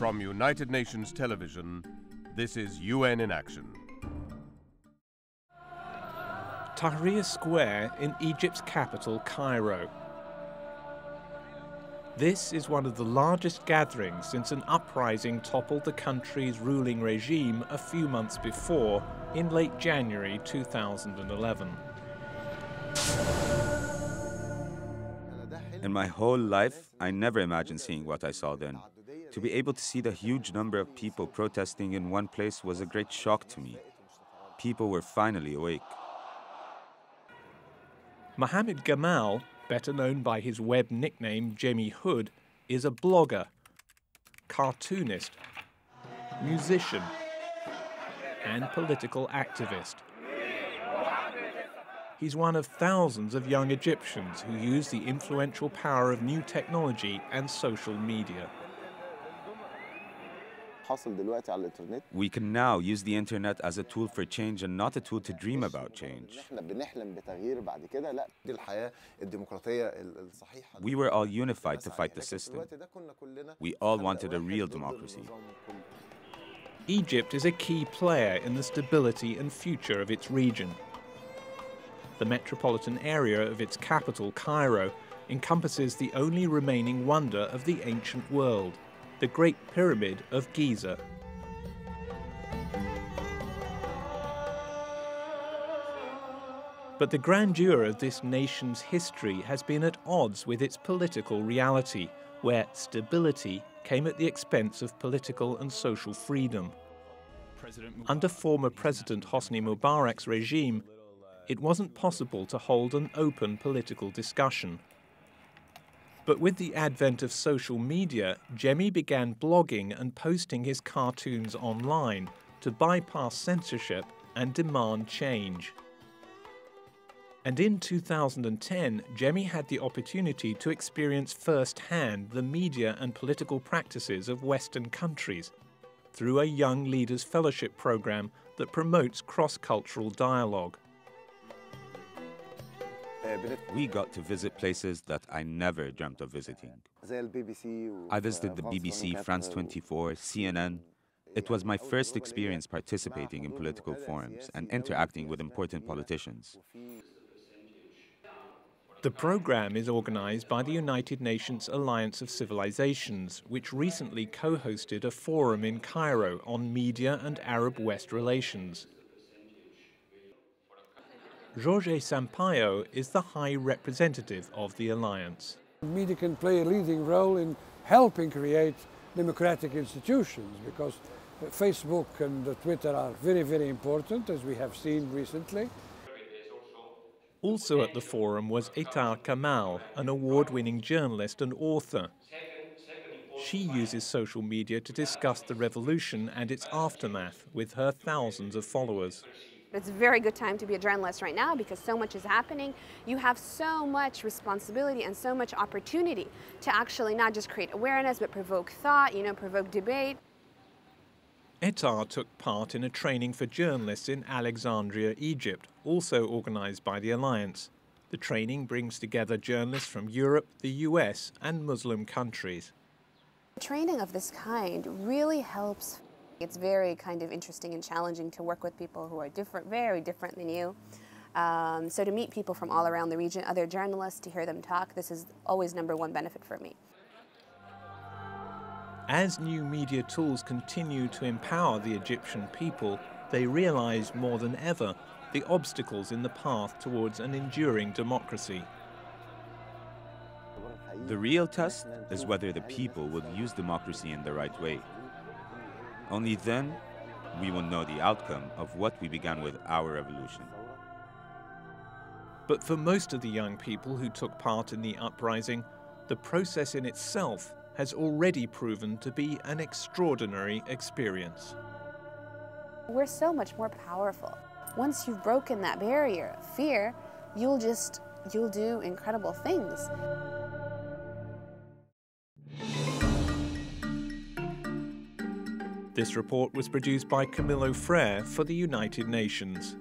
From United Nations Television, this is UN in Action. Tahrir Square in Egypt's capital, Cairo. This is one of the largest gatherings since an uprising toppled the country's ruling regime a few months before, in late January 2011. In my whole life, I never imagined seeing what I saw then. To be able to see the huge number of people protesting in one place was a great shock to me. People were finally awake. Mohammed Gamal, better known by his web nickname Jemmy Hood, is a blogger, cartoonist, musician, and political activist. He's one of thousands of young Egyptians who use the influential power of new technology and social media. We can now use the internet as a tool for change and not a tool to dream about change. We were all unified to fight the system. We all wanted a real democracy. Egypt is a key player in the stability and future of its region. The metropolitan area of its capital, Cairo, encompasses the only remaining wonder of the ancient world, the Great Pyramid of Giza. But the grandeur of this nation's history has been at odds with its political reality, where stability came at the expense of political and social freedom. Under former President Hosni Mubarak's regime, it wasn't possible to hold an open political discussion. But with the advent of social media, Jemmy began blogging and posting his cartoons online to bypass censorship and demand change. And in 2010, Jemmy had the opportunity to experience firsthand the media and political practices of Western countries through a Young Leaders Fellowship program that promotes cross-cultural dialogue. We got to visit places that I never dreamt of visiting. I visited the BBC, France 24, CNN. It was my first experience participating in political forums and interacting with important politicians. The program is organized by the United Nations Alliance of Civilizations, which recently co-hosted a forum in Cairo on media and Arab-West relations. Jorge Sampaio is the High Representative of the Alliance. Media can play a leading role in helping create democratic institutions, because Facebook and Twitter are very, very important, as we have seen recently. Also at the forum was Etar Kamal, an award-winning journalist and author. She uses social media to discuss the revolution and its aftermath with her thousands of followers. It's a very good time to be a journalist right now because so much is happening. You have so much responsibility and so much opportunity to actually not just create awareness, but provoke thought, provoke debate. Etar took part in a training for journalists in Alexandria, Egypt, also organized by the Alliance. The training brings together journalists from Europe, the US, and Muslim countries. Training of this kind really helps. It's very kind of interesting and challenging to work with people who are different, very different than you. So to meet people from all around the region, other journalists, to hear them talk, this is always #1 benefit for me. As new media tools continue to empower the Egyptian people, they realize more than ever the obstacles in the path towards an enduring democracy. The real test is whether the people will use democracy in the right way. Only then we will know the outcome of what we began with our revolution. But for most of the young people who took part in the uprising, the process in itself has already proven to be an extraordinary experience. We're so much more powerful. Once you've broken that barrier of fear, you'll do incredible things. This report was produced by Camillo Frere for the United Nations.